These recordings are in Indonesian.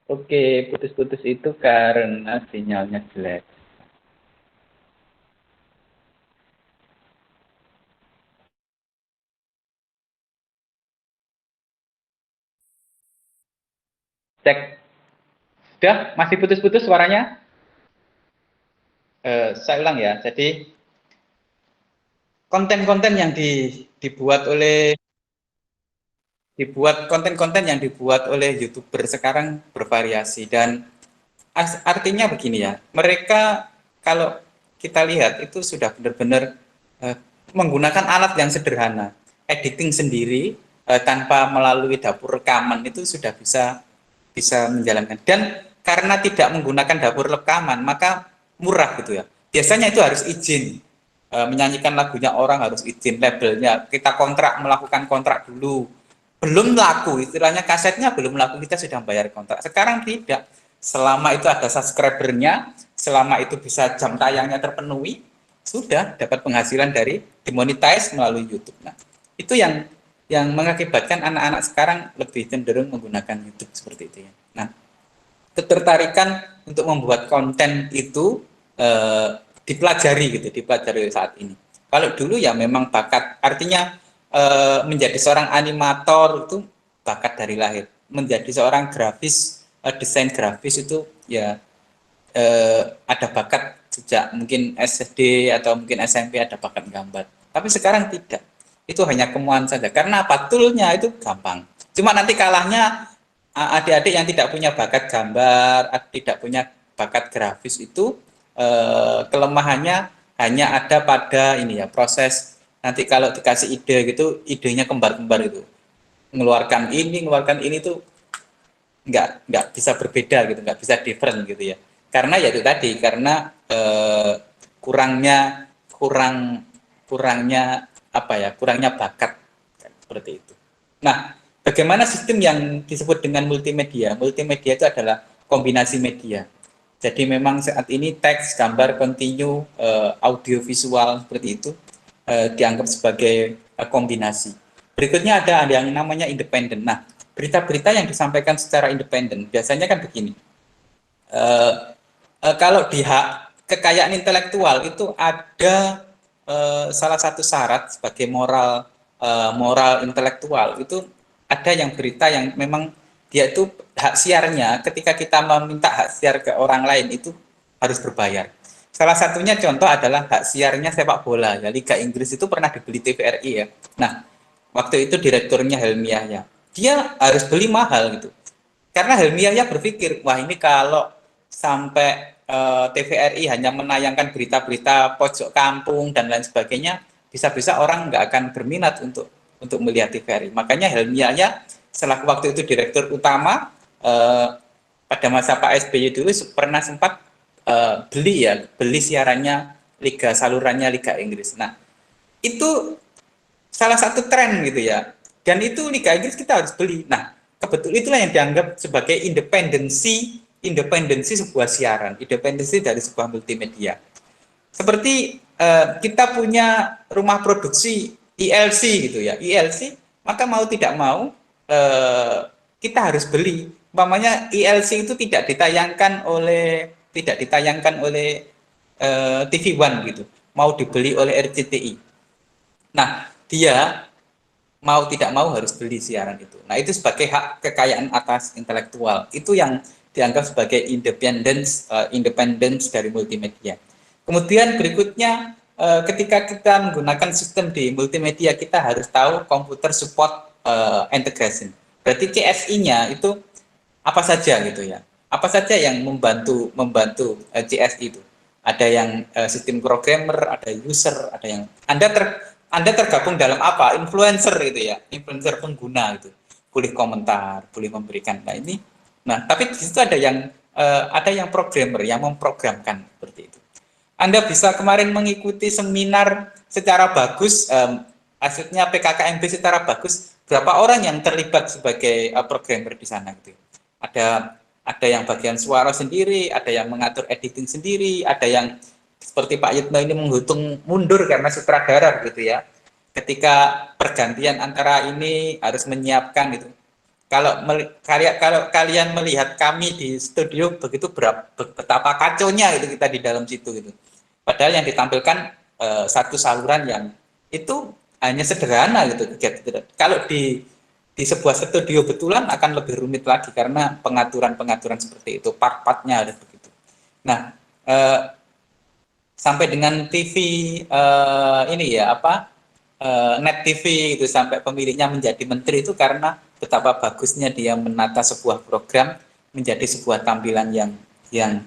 Oke, putus-putus itu karena sinyalnya jelek. Cek. Sudah? Masih putus-putus suaranya? Saya ulang ya. Jadi konten-konten yang dibuat konten-konten yang dibuat oleh YouTuber sekarang bervariasi dan artinya begini ya. Mereka kalau kita lihat itu sudah benar-benar eh, menggunakan alat yang sederhana, editing sendiri tanpa melalui dapur rekaman itu sudah bisa bisa menjalankan. Dan karena tidak menggunakan dapur rekaman, maka murah gitu ya. Biasanya itu harus izin. Menyanyikan lagunya orang harus izin, labelnya. Kita kontrak, melakukan kontrak dulu. Belum laku, istilahnya kasetnya belum laku, kita sudah bayar kontrak. Sekarang tidak. Selama itu ada subscribernya, selama itu bisa jam tayangnya terpenuhi, sudah dapat penghasilan dari dimonetize melalui YouTube. Nah, itu yang mengakibatkan anak-anak sekarang lebih cenderung menggunakan YouTube seperti itu ya. Nah, ketertarikan untuk membuat konten itu dipelajari gitu, dipelajari saat ini. Kalau dulu ya memang bakat, artinya menjadi seorang animator itu bakat dari lahir. Menjadi seorang grafis, desain grafis itu ya ada bakat sejak mungkin SD atau mungkin SMP ada bakat gambar. Tapi sekarang tidak. Itu hanya kemauan saja. Karena apa? Toolnya itu gampang. Cuma nanti kalahnya adik-adik yang tidak punya bakat gambar, tidak punya bakat grafis itu kelemahannya hanya ada pada ini ya proses nanti kalau dikasih ide gitu, idenya kembar-kembar itu mengeluarkan ini tuh nggak bisa berbeda gitu, nggak bisa different gitu ya. Karena ya itu tadi, karena kurangnya kurang kurangnya apa ya, kurangnya bakat seperti itu. Nah, bagaimana sistem yang disebut dengan multimedia? Multimedia itu adalah kombinasi media. Jadi memang saat ini teks, gambar, kontinu, audio, visual seperti itu dianggap sebagai kombinasi. Berikutnya ada yang namanya independen. Nah, berita-berita yang disampaikan secara independen biasanya kan begini. Eh, kalau di hak kekayaan intelektual itu ada salah satu syarat sebagai moral intelektual itu ada yang berita yang memang dia itu hak siarnya ketika kita meminta hak siar ke orang lain itu harus berbayar. Salah satunya contoh adalah hak siarnya sepak bola ya, Liga Inggris itu pernah dibeli TVRI ya. Nah, waktu itu direkturnya Helmi Yahya. Dia harus beli mahal gitu. Karena Helmi Yahya berpikir, wah ini kalau sampai TVRI hanya menayangkan berita-berita pojok kampung dan lain sebagainya, bisa-bisa orang nggak akan berminat untuk melihat TVRI. Makanya Helmi Yahya selaku waktu itu direktur utama pada masa Pak SBY dulu pernah sempat beli siarannya liga salurannya Liga Inggris. Nah, itu salah satu tren gitu ya. Dan itu Liga Inggris kita harus beli. Nah, kebetulan itulah yang dianggap sebagai independensi sebuah siaran, independensi dari sebuah multimedia. Seperti kita punya rumah produksi ILC gitu ya, ILC, maka mau tidak mau kita harus beli. Umpamanya ILC itu tidak ditayangkan oleh TV One gitu, mau dibeli oleh RCTI. Nah, dia mau tidak mau harus beli siaran itu. Nah, itu sebagai hak kekayaan atas intelektual. Itu yang dianggap sebagai independence dari multimedia. Kemudian berikutnya ketika kita menggunakan sistem di multimedia kita harus tahu computer support integration. Berarti CSI-nya itu apa saja gitu ya. Apa saja yang membantu CSI itu. Ada yang sistem programmer, ada user, ada yang Anda tergabung dalam apa? Influencer itu ya, influencer pengguna itu. Boleh komentar, boleh memberikan. Nah, tapi di situ ada yang programmer yang memprogramkan seperti itu. Anda bisa kemarin mengikuti seminar secara bagus, hasilnya PKKMB secara bagus. Berapa orang yang terlibat sebagai programmer di sana gitu? Ada yang bagian suara sendiri, ada yang mengatur editing sendiri, ada yang seperti Pak Yitno ini menghitung mundur karena sutradara gitu ya. Ketika pergantian antara ini harus menyiapkan itu. Kalau kalian melihat kami di studio begitu betapa kacaunya itu kita di dalam situ gitu. Padahal yang ditampilkan satu saluran yang itu hanya sederhana gitu kegiatan. Kalau di sebuah studio betulan akan lebih rumit lagi karena pengaturan-pengaturan seperti itu, part-partnya ada begitu. Nah, sampai dengan TV ini ya apa net TV itu sampai pemiliknya menjadi menteri itu karena betapa bagusnya dia menata sebuah program menjadi sebuah tampilan yang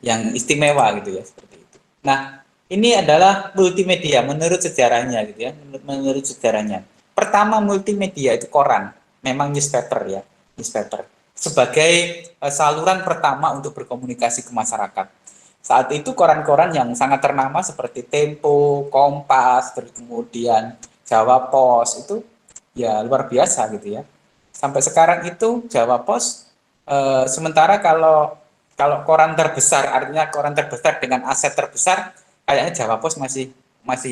yang istimewa gitu ya seperti itu. Nah, ini adalah multimedia menurut sejarahnya gitu ya, menurut sejarahnya. Pertama multimedia itu koran, memang newspaper ya, newspaper sebagai saluran pertama untuk berkomunikasi ke masyarakat. Saat itu koran-koran yang sangat ternama seperti Tempo, Kompas, terus kemudian Jawa Pos itu ya luar biasa gitu ya. Sampai sekarang itu Jawa Pos sementara kalau koran terbesar artinya koran terbesar dengan aset terbesar kayaknya Jawa Pos masih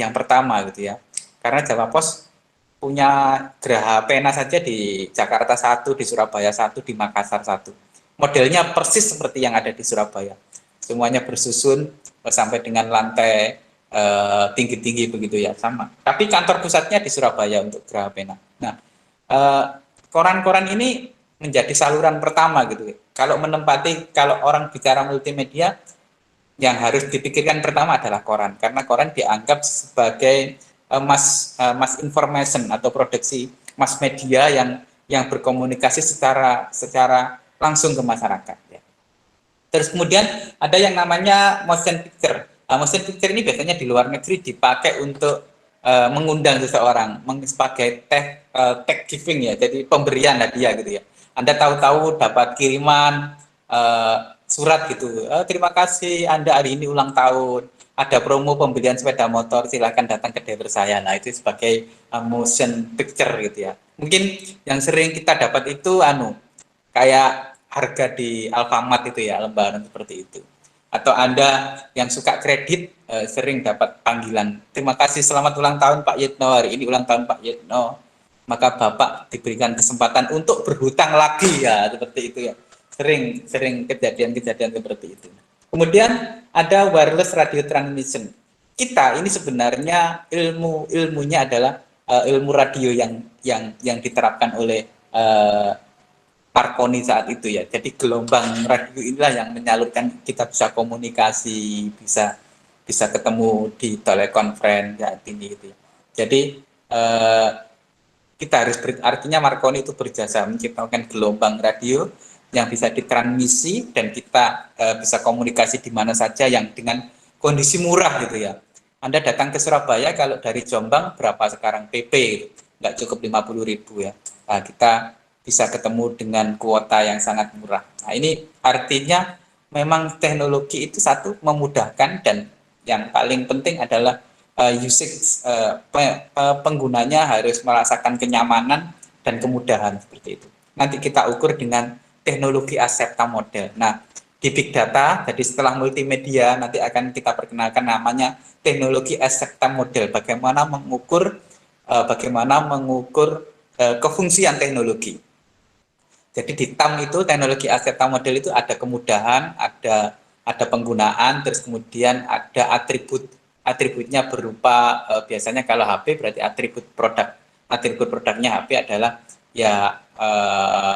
yang pertama gitu ya. Karena Jawa Pos punya geraha pena saja di Jakarta satu, di Surabaya satu, di Makassar satu. Modelnya persis seperti yang ada di Surabaya. Semuanya bersusun sampai dengan lantai tinggi-tinggi begitu ya sama. Tapi kantor pusatnya di Surabaya untuk Geraha Pena. Nah, koran-koran ini menjadi saluran pertama gitu. Kalau orang bicara multimedia, yang harus dipikirkan pertama adalah koran karena koran dianggap sebagai mass information atau produksi mass media yang berkomunikasi secara langsung ke masyarakat ya. Terus kemudian ada yang namanya motion picture. Motion picture ini biasanya di luar negeri dipakai untuk mengundang seseorang sebagai tag giving ya, jadi pemberian hadiah gitu ya. Anda tahu-tahu dapat kiriman surat gitu. Terima kasih Anda hari ini ulang tahun. Ada promo pembelian sepeda motor, silakan datang ke dealer saya. Nah, itu sebagai motion picture gitu ya. Mungkin yang sering kita dapat itu kayak harga di Alfamart itu ya, lembaran seperti itu. Atau Anda yang suka kredit sering dapat panggilan, terima kasih selamat ulang tahun Pak Yitno, hari ini ulang tahun Pak Yitno, maka Bapak diberikan kesempatan untuk berhutang lagi ya, seperti itu ya. Sering kejadian-kejadian seperti itu. Kemudian ada wireless radio transmission. Kita ini sebenarnya ilmunya adalah ilmu radio yang diterapkan oleh Marconi saat itu ya. Jadi gelombang radio inilah yang menyalurkan kita bisa komunikasi, bisa ketemu di telekonferensi saat ini gitu ya. Jadi kita harus artinya Marconi itu berjasa menciptakan gelombang radio yang bisa ditransmisi dan kita bisa komunikasi di mana saja yang dengan kondisi murah gitu ya. Anda datang ke Surabaya kalau dari Jombang berapa sekarang PP gitu. Nggak cukup 50.000 ya. Nah, kita bisa ketemu dengan kuota yang sangat murah. Nah, ini artinya memang teknologi itu satu memudahkan dan yang paling penting adalah usage penggunanya harus merasakan kenyamanan dan kemudahan seperti itu. Nanti kita ukur dengan teknologi Asepta model. Nah, di big data, jadi setelah multimedia nanti akan kita perkenalkan namanya teknologi Asepta model. Bagaimana mengukur kefungsian teknologi. Jadi di TAM itu teknologi Asepta model itu ada kemudahan, ada penggunaan, terus kemudian ada atributnya berupa biasanya kalau HP berarti atribut produknya HP adalah ya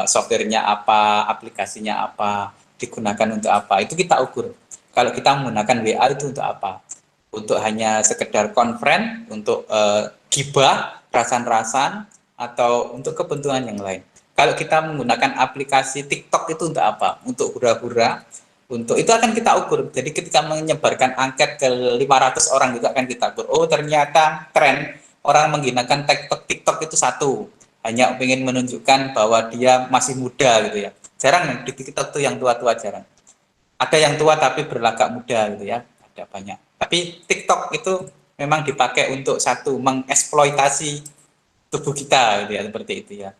softwarenya apa, aplikasinya apa, digunakan untuk apa, itu kita ukur. Kalau kita menggunakan WA itu untuk apa? Untuk hanya sekedar konferen, untuk gibah, rasan-rasan, atau untuk kepentingan yang lain. Kalau kita menggunakan aplikasi TikTok itu untuk apa? Untuk hura-hura, itu akan kita ukur. Jadi ketika menyebarkan angket ke 500 orang itu akan kita ukur. Oh, ternyata tren orang menggunakan TikTok itu satu, hanya ingin menunjukkan bahwa dia masih muda gitu ya. Jarang di TikTok tuh yang tua-tua jarang. Ada yang tua tapi berlagak muda gitu ya. Ada banyak. Tapi TikTok itu memang dipakai untuk satu mengeksploitasi tubuh kita gitu ya, seperti itu ya.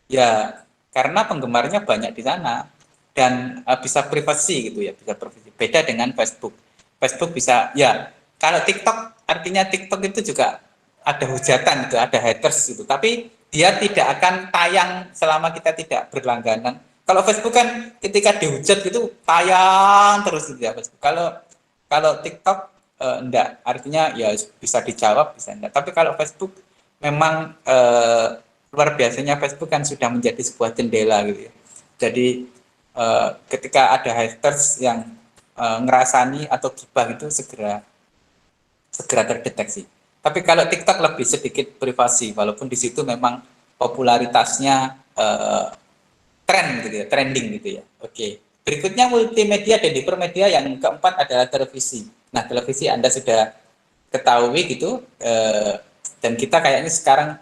Ya, karena penggemarnya banyak di sana dan bisa privasi gitu ya, bisa privasi. Beda dengan Facebook. Facebook bisa ya, kalau TikTok artinya TikTok itu juga ada hujatan gitu, ada haters gitu. Tapi dia tidak akan tayang selama kita tidak berlangganan. Kalau Facebook kan ketika dihujat gitu tayang terus gitu ya Facebook. Kalau kalau TikTok enggak, artinya ya bisa dijawab bisa enggak. Tapi kalau Facebook memang luar biasanya Facebook kan sudah menjadi sebuah jendela gitu ya. Jadi ketika ada haters yang ngerasani atau gibah itu segera terdeteksi. Tapi kalau TikTok lebih sedikit privasi, walaupun di situ memang popularitasnya tren gitu ya, trending gitu ya. Oke. Berikutnya multimedia dan hipermedia, yang keempat adalah televisi. Nah, televisi Anda sudah ketahui gitu, dan kita kayaknya sekarang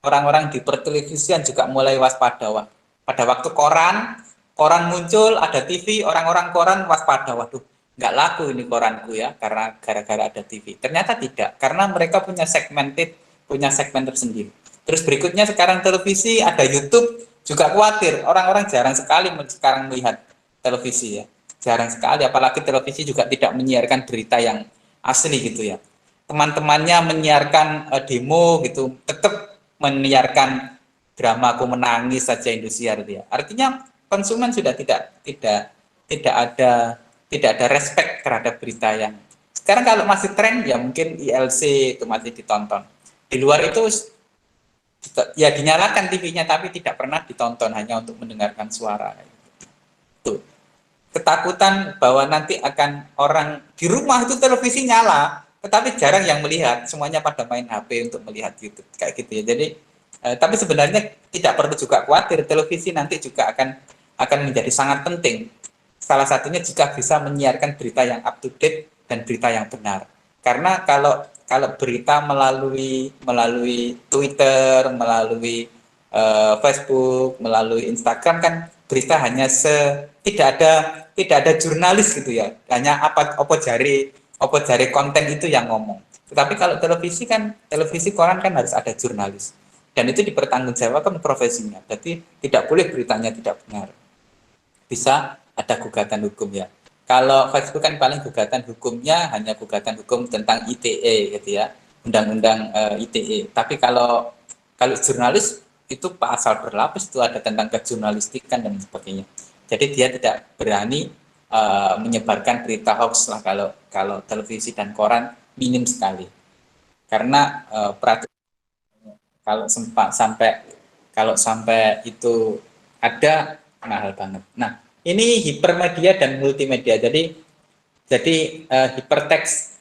orang-orang di pertelevisian juga mulai waspada. Pada waktu koran muncul, ada TV, orang-orang koran waspada. Waduh, nggak laku ini koranku ya, karena gara-gara ada TV. Ternyata tidak, karena mereka punya segmen tersendiri. Terus berikutnya sekarang televisi, ada YouTube, juga khawatir. Orang-orang jarang sekali sekarang melihat televisi ya. Jarang sekali, apalagi televisi juga tidak menyiarkan berita yang asli gitu ya. Teman-temannya menyiarkan demo gitu, tetap menyiarkan drama aku menangis saja Indosiar dia. Artinya konsumen sudah tidak ada respect terhadap berita yang sekarang. Kalau masih tren ya mungkin ILC itu masih ditonton. Di luar itu ya dinyalakan TV-nya tapi tidak pernah ditonton, hanya untuk mendengarkan suara. Itu ketakutan bahwa nanti akan orang di rumah itu televisi nyala, tetapi jarang yang melihat, semuanya pada main HP untuk melihat YouTube kayak gitu ya. Jadi tapi sebenarnya tidak perlu juga khawatir, televisi nanti juga akan menjadi sangat penting. Salah satunya jika bisa menyiarkan berita yang up to date dan berita yang benar. Karena kalau berita melalui Twitter, melalui Facebook, melalui Instagram kan berita hanya tidak ada jurnalis gitu ya. Hanya apa jari konten itu yang ngomong. Tetapi kalau televisi kan, televisi koran kan harus ada jurnalis. Dan itu dipertanggungjawabkan profesinya. Berarti tidak boleh beritanya tidak benar. Bisa ada gugatan hukum ya. Kalau Facebook kan paling gugatan hukumnya hanya gugatan hukum tentang ITE gitu ya, undang-undang ITE. Tapi kalau jurnalis itu pasal berlapis, itu ada tentang kejurnalistikan dan sebagainya. Jadi dia tidak berani menyebarkan berita hoax lah kalau televisi dan koran, minim sekali. Karena peraturan kalau sampai itu ada, mahal banget. Nah, ini hipermedia dan multimedia. Jadi hipertext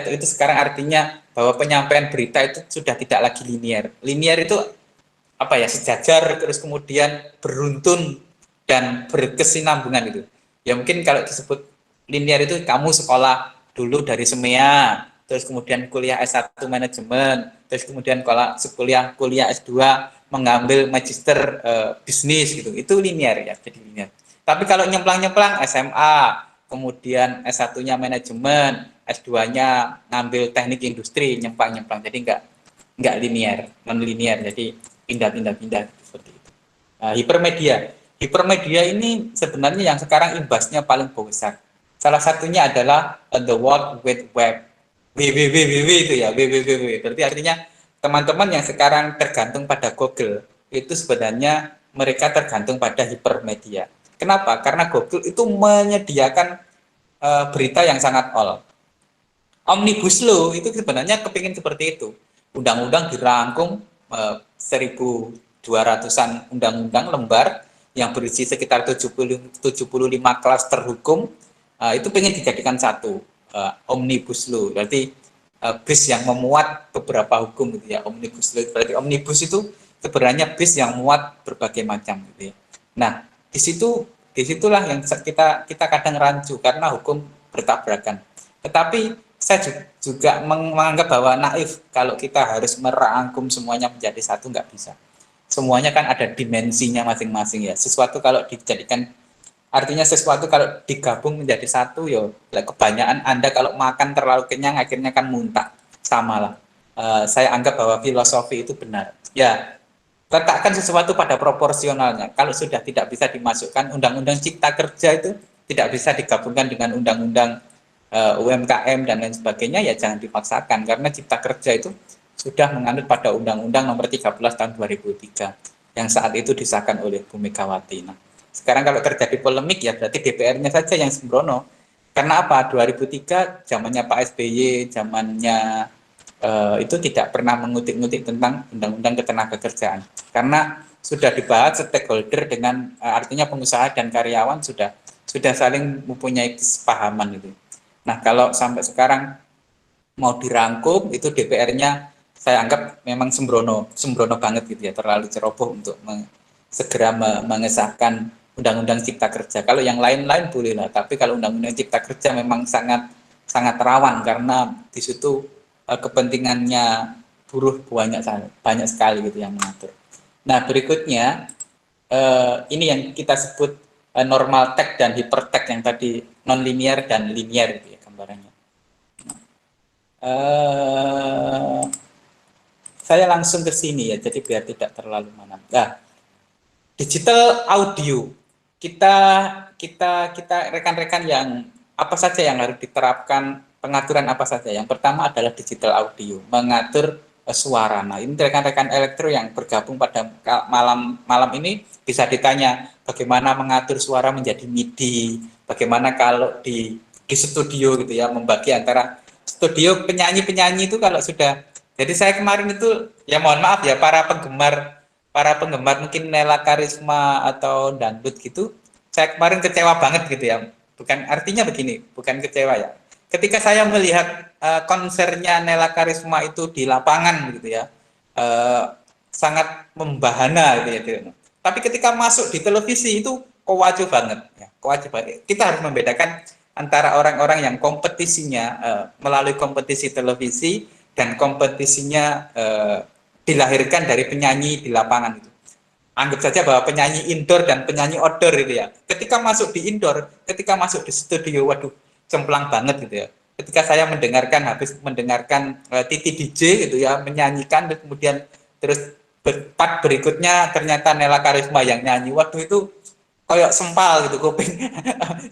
itu sekarang artinya bahwa penyampaian berita itu sudah tidak lagi linear. Linear itu apa ya, sejajar terus kemudian beruntun dan berkesinambungan itu. Ya mungkin kalau disebut linear itu kamu sekolah dulu dari SEMEA, terus kemudian kuliah S1 manajemen, terus kemudian kuliah S2 mengambil magister bisnis gitu. Itu linear ya, jadi linear. Tapi kalau nyemplang-nyemplang SMA, kemudian S1-nya manajemen, S2-nya ngambil teknik industri, nyemplang-nyemplang. Jadi enggak linear, non linear. Jadi pindah seperti itu. Hipermedia ini sebenarnya yang sekarang imbasnya paling besar. Salah satunya adalah the World Wide Web, www itu ya, www. Berarti artinya teman-teman yang sekarang tergantung pada Google itu sebenarnya mereka tergantung pada hipermedia. Kenapa? Karena Google itu menyediakan berita yang sangat Omnibus Law itu sebenarnya kepingin seperti itu. Undang-undang dirangkum 1.200-an undang-undang lembar yang berisi sekitar 75 klaster hukum, itu pengen dijadikan satu Omnibus Law. Berarti bis yang memuat beberapa hukum gitu ya, Omnibus Law. Berarti omnibus itu sebenarnya bis yang muat berbagai macam gitu ya. Nah, disitulah yang kita kadang rancu karena hukum bertabrakan. Tetapi saya juga menganggap bahwa naif kalau kita harus merangkum semuanya menjadi satu, nggak bisa. Semuanya kan ada dimensinya masing-masing ya. Sesuatu kalau dijadikan, artinya sesuatu kalau digabung menjadi satu, ya kebanyakan Anda kalau makan terlalu kenyang akhirnya kan muntah. Sama lah. Saya anggap bahwa filosofi itu benar. Ya, letakkan sesuatu pada proporsionalnya. Kalau sudah tidak bisa dimasukkan, undang-undang cipta kerja itu tidak bisa digabungkan dengan undang-undang UMKM dan lain sebagainya, ya jangan dipaksakan, karena cipta kerja itu sudah menganut pada Undang-Undang Nomor 13 Tahun 2003 yang saat itu disahkan oleh Bu Megawati. Nah, sekarang kalau terjadi polemik ya berarti DPR-nya saja yang sembrono. Karena apa? 2003 zamannya Pak SBY, zamannya itu tidak pernah mengutik-ngutik tentang Undang-Undang Ketenagakerjaan. Karena sudah dibahas stakeholder dengan artinya pengusaha dan karyawan sudah saling mempunyai kesepahaman itu. Nah, kalau sampai sekarang mau dirangkum itu DPR-nya saya anggap memang sembrono banget gitu ya, terlalu ceroboh untuk segera mengesahkan Undang-Undang Cipta Kerja. Kalau yang lain-lain boleh lah, tapi kalau Undang-Undang Cipta Kerja memang sangat sangat rawan karena di situ kepentingannya buruh banyak sekali gitu yang mengatur. Nah, berikutnya ini yang kita sebut normal tag dan hypertext yang tadi non-linear dan linear gitu ya gambarannya. Saya langsung ke sini ya, jadi biar tidak terlalu mana. Nah, digital audio kita rekan-rekan yang apa saja yang harus diterapkan, pengaturan apa saja. Yang pertama adalah digital audio, mengatur suara. Nah, ini rekan-rekan elektro yang bergabung pada malam ini bisa ditanya bagaimana mengatur suara menjadi MIDI, bagaimana kalau di studio gitu ya, membagi antara studio penyanyi-penyanyi itu kalau sudah. Jadi saya kemarin itu ya mohon maaf ya para penggemar mungkin Nela Karisma atau dangdut gitu, saya kemarin kecewa banget gitu ya. Bukan artinya begini, bukan kecewa ya. Ketika saya melihat konsernya Nela Karisma itu di lapangan gitu ya, sangat membahana gitu ya. Gitu. Tapi ketika masuk di televisi itu kowacu banget ya, kowacu banget. Kita harus membedakan antara orang-orang yang kompetisinya melalui kompetisi televisi dan kompetisinya dilahirkan dari penyanyi di lapangan itu. Anggap saja bahwa penyanyi indoor dan penyanyi outdoor itu ya. Ketika masuk di indoor, ketika masuk di studio, waduh, cemplang banget gitu ya. Ketika saya habis mendengarkan Titi DJ gitu ya, menyanyikan dan kemudian terus part berikutnya ternyata Nela Karisma yang nyanyi. Waduh itu kayak sempal gitu kuping.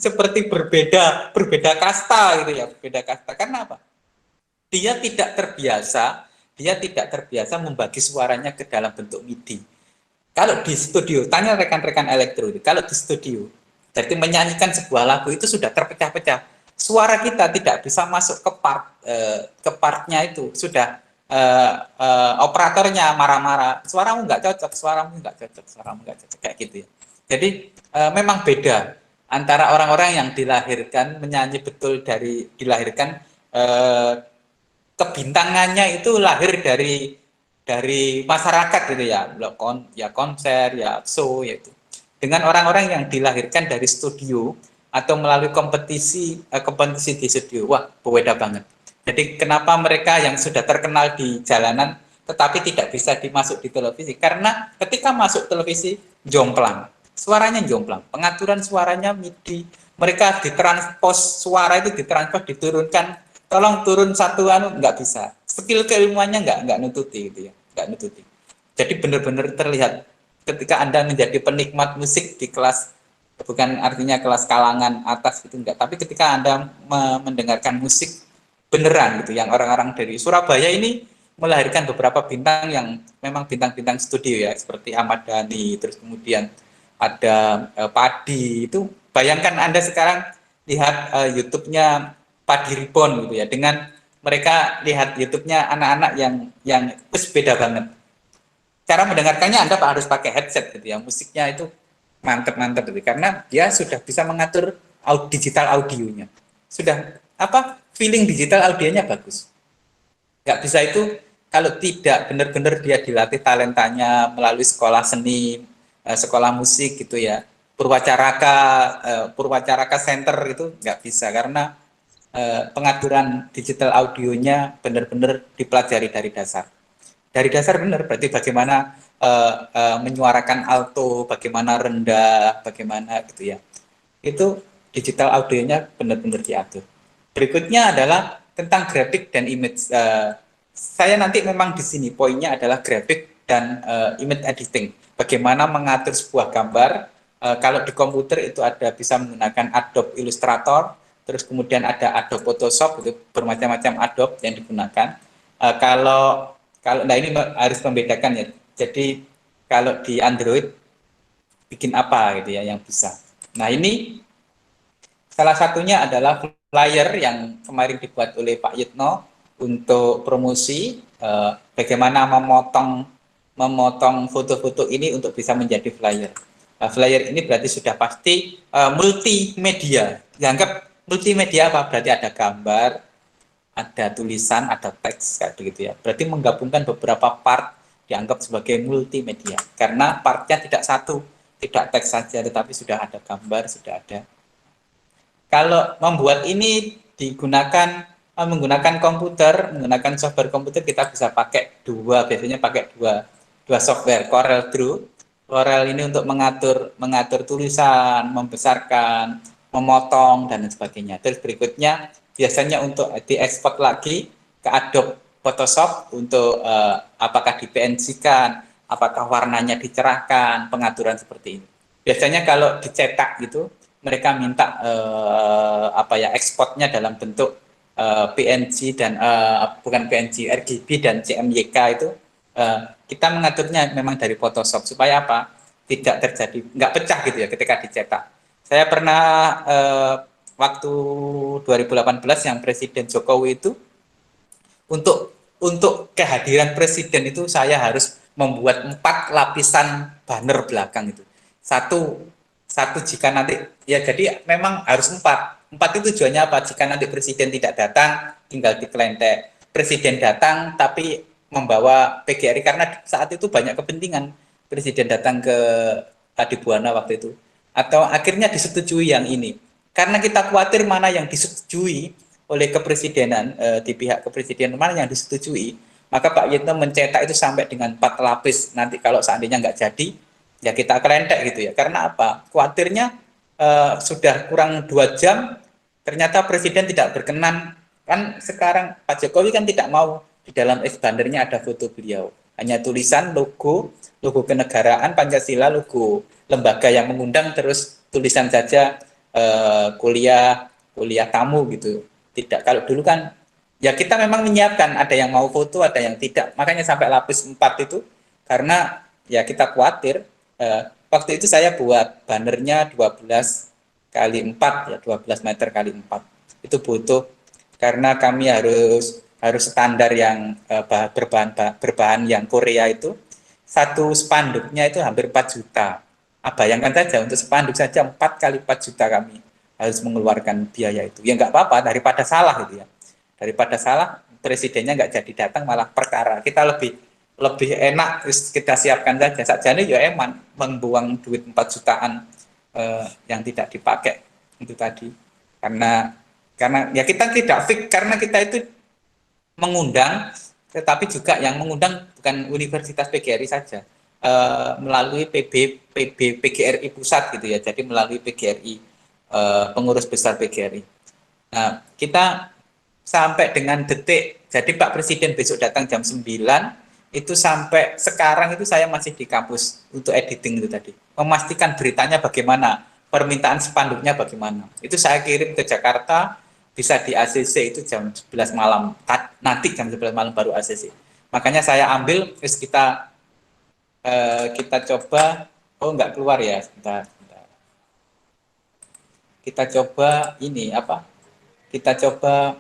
Seperti berbeda kasta gitu ya, berbeda kasta. Karena apa? Dia tidak terbiasa membagi suaranya ke dalam bentuk MIDI. Kalau di studio, tanya rekan-rekan elektro, kalau di studio, jadi menyanyikan sebuah lagu itu sudah terpecah-pecah. Suara kita tidak bisa masuk ke partnya itu, sudah operatornya marah-marah, suaramu nggak cocok, kayak gitu ya. Jadi memang beda antara orang-orang yang dilahirkan menyanyi betul dilahirkan kebintangannya itu lahir dari masyarakat gitu ya, konser, ya show, yaitu dengan orang-orang yang dilahirkan dari studio atau melalui kompetisi di studio. Wah, berbeda banget. Jadi kenapa mereka yang sudah terkenal di jalanan tetapi tidak bisa dimasuk di televisi? Karena ketika masuk televisi jomplang, suaranya jomplang, pengaturan suaranya MIDI, mereka ditranspos suara itu ditranspos diturunkan, tolong turun satu nggak bisa, skill keilmuannya nggak nututi gitu ya, nggak nututi. Jadi benar-benar terlihat ketika Anda menjadi penikmat musik di kelas, bukan artinya kelas kalangan atas gitu enggak, tapi ketika Anda mendengarkan musik beneran gitu, yang orang-orang dari Surabaya ini melahirkan beberapa bintang yang memang bintang-bintang studio ya, seperti Ahmad Dhani, terus kemudian ada Padi. Itu bayangkan Anda sekarang lihat YouTube-nya Padi Reborn gitu ya, dengan mereka lihat YouTube-nya anak-anak yang beda banget. Cara mendengarkannya Anda harus pakai headset gitu ya, musiknya itu mantep gitu, karena dia sudah bisa mengatur digital audionya, sudah feeling digital audionya bagus. Nggak bisa itu kalau tidak benar-benar dia dilatih talentanya melalui sekolah seni, sekolah musik gitu ya, Purwacaraka Center itu nggak bisa, karena pengaturan digital audionya benar-benar dipelajari dari dasar. Dari dasar benar, berarti bagaimana menyuarakan alto, bagaimana rendah, bagaimana gitu ya. Itu digital audionya benar-benar diatur. Berikutnya adalah tentang grafik dan image. Saya nanti memang di sini poinnya adalah grafik dan image editing. Bagaimana mengatur sebuah gambar. Kalau di komputer itu ada bisa menggunakan Adobe Illustrator, terus kemudian ada Adobe Photoshop, itu bermacam-macam Adobe yang digunakan. Kalau Kalau nah ini harus membedakan ya. Jadi kalau di Android bikin apa gitu ya yang bisa. Nah ini salah satunya adalah flyer yang kemarin dibuat oleh Pak Yitno untuk promosi bagaimana memotong foto-foto ini untuk bisa menjadi flyer. Flyer ini berarti sudah pasti multimedia. Dianggap multimedia apa? Berarti ada gambar, ada tulisan, ada teks kayak begitu ya. Berarti menggabungkan beberapa part dianggap sebagai multimedia. Karena partnya tidak satu, tidak teks saja, tetapi sudah ada gambar, sudah ada. Kalau membuat ini menggunakan komputer, menggunakan software komputer, kita bisa pakai biasanya pakai dua software, Corel Draw. Corel ini untuk mengatur tulisan, membesarkan, memotong dan sebagainya. Terus berikutnya biasanya untuk diekspor lagi ke Adobe Photoshop untuk apakah di-PNG-kan, apakah warnanya dicerahkan, pengaturan seperti ini. Biasanya kalau dicetak gitu, mereka minta ekspornya dalam bentuk PNG dan bukan PNG, RGB dan CMYK itu kita mengaturnya memang dari Photoshop supaya apa? Tidak terjadi, nggak pecah gitu ya ketika dicetak. Saya pernah waktu 2018 yang Presiden Jokowi itu untuk kehadiran presiden itu saya harus membuat 4 lapisan banner belakang itu. Satu satu jika nanti ya jadi memang harus empat itu tujuannya apa? Jika nanti presiden tidak datang tinggal dikelentek, presiden datang tapi membawa PGRI karena saat itu banyak kepentingan, presiden datang ke Adibuana waktu itu atau akhirnya disetujui yang ini karena kita khawatir mana yang disetujui oleh kepresidenan di pihak kepresidenan mana yang disetujui, maka Pak Yitno mencetak itu sampai dengan 4 lapis. Nanti kalau seandainya nggak jadi, ya kita kelentek gitu ya. Karena apa? Khawatirnya sudah kurang 2 jam, ternyata presiden tidak berkenan. Kan sekarang Pak Jokowi kan tidak mau di dalam expandernya ada foto beliau. Hanya tulisan logo kenegaraan Pancasila, logo lembaga yang mengundang, terus tulisan saja kuliah tamu gitu. Tidak, kalau dulu kan ya kita memang menyiapkan ada yang mau foto, ada yang tidak. Makanya sampai lapis 4 itu karena ya kita khawatir waktu itu saya buat bannernya 12x4 ya, 12 meter kali 4. Itu butuh karena kami harus standar yang berbahan yang Korea itu satu spanduknya itu hampir 4 juta. Bayangkan saja untuk spanduk saja 4x4 juta kami harus mengeluarkan biaya itu. Ya nggak apa-apa daripada salah gitu ya. Daripada salah presidennya nggak jadi datang malah perkara. Kita lebih lebih enak kita siapkan saja. Sakjane ya eman membuang duit 4 jutaan yang tidak dipakai itu tadi. Karena ya kita tidak fix karena kita itu mengundang, tetapi juga yang mengundang bukan Universitas PGRI saja, melalui PGRI pusat gitu ya, jadi melalui PGRI pengurus besar PGRI. Nah, kita sampai dengan detik, jadi Pak Presiden besok datang jam 9, itu sampai sekarang itu saya masih di kampus untuk editing itu tadi, memastikan beritanya bagaimana, permintaan spanduknya bagaimana. Itu saya kirim ke Jakarta, bisa di ACC itu jam 11 malam, nanti jam 11 malam baru ACC. Makanya saya ambil, terus kita coba, oh nggak keluar ya, sebentar. Kita coba ini apa? Kita coba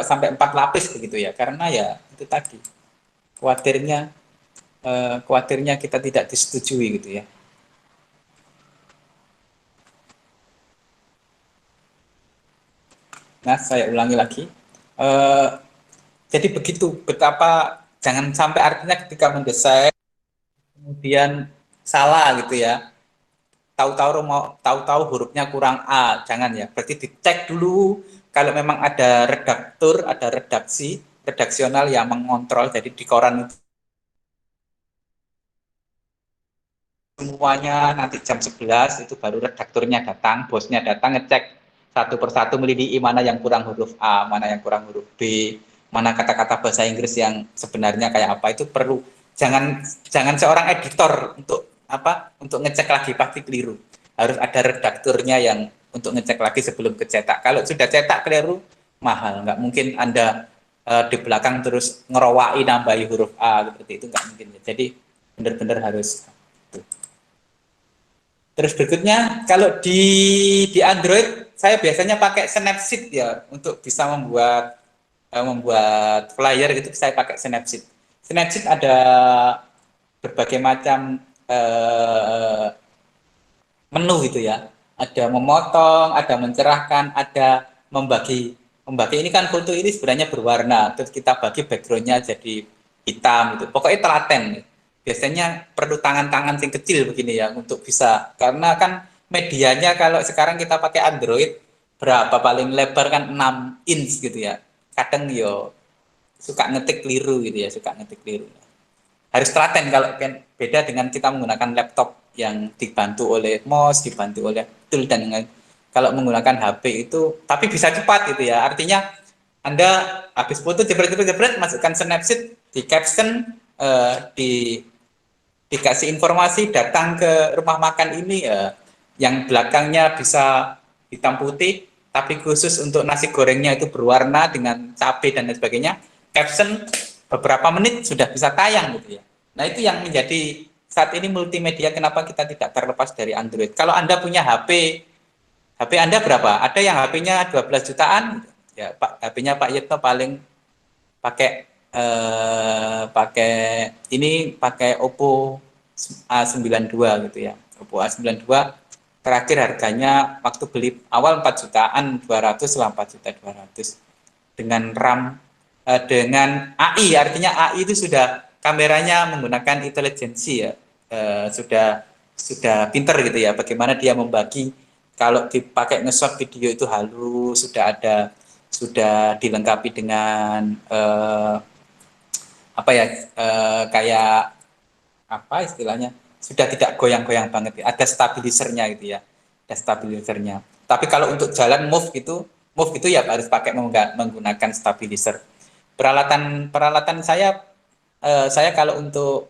sampai 4 lapis begitu ya, karena ya itu tadi khawatirnya kita tidak disetujui gitu ya. Nah, saya ulangi lagi. Jadi begitu, betapa jangan sampai artinya ketika mendesain kemudian salah gitu ya. Tahu-tahu hurufnya kurang A, jangan ya. Berarti dicek dulu kalau memang ada redaktur, ada redaksional yang mengontrol. Jadi di koran itu semuanya nanti jam 11 itu baru redakturnya datang, bosnya datang ngecek satu persatu melidiki mana yang kurang huruf A, mana yang kurang huruf B, mana kata-kata bahasa Inggris yang sebenarnya kayak apa, itu perlu. Jangan seorang editor untuk ngecek lagi pasti keliru. Harus ada redakturnya yang untuk ngecek lagi sebelum kecetak. Kalau sudah cetak keliru, mahal. Nggak mungkin Anda di belakang terus ngerowai nambahi huruf A seperti itu, nggak mungkin. Jadi benar-benar harus itu. Terus berikutnya kalau di Android saya biasanya pakai Snapseed ya untuk bisa membuat flyer gitu, saya pakai Snapseed. Snapseed ada berbagai macam menu gitu ya. Ada memotong, ada mencerahkan, ada membagi ini kan foto ini sebenarnya berwarna, terus kita bagi backgroundnya jadi hitam gitu. Pokoknya telaten. Biasanya perlu tangan-tangan yang kecil begini ya untuk bisa, karena kan medianya kalau sekarang kita pakai Android berapa paling lebar kan 6 inch gitu ya. Kadang yo suka ngetik keliru gitu ya, suka ngetik keliru. Harus telaten kalau beda dengan kita menggunakan laptop yang dibantu oleh mouse, dibantu oleh tool dan lain. Kalau menggunakan HP itu, tapi bisa cepat gitu ya. Artinya Anda habis foto jebret-jebret masukkan Snapseed, di caption, di dikasih informasi datang ke rumah makan ini, yang belakangnya bisa hitam putih, tapi khusus untuk nasi gorengnya itu berwarna dengan cabai dan lain sebagainya. Caption beberapa menit sudah bisa tayang gitu ya. Nah itu yang menjadi saat ini multimedia, kenapa kita tidak terlepas dari Android. Kalau Anda punya HP Anda berapa? Ada yang HP-nya 12 jutaan, ya Pak, HP-nya Pak Yetno paling pakai pakai ini pakai Oppo A92 gitu ya. Oppo A92 terakhir harganya waktu beli awal 4 jutaan 200 lah, 4 juta 200 dengan RAM, dengan AI, artinya AI itu sudah kameranya menggunakan intelijensi ya, sudah pinter gitu ya, bagaimana dia membagi, kalau dipakai nge-shot video itu halus, sudah dilengkapi dengan apa ya, kayak apa istilahnya, sudah tidak goyang-goyang banget, ada stabilisernya gitu ya, ada stabilisernya. Tapi kalau untuk jalan move itu ya harus pakai menggunakan stabilizer. Peralatan peralatan saya kalau untuk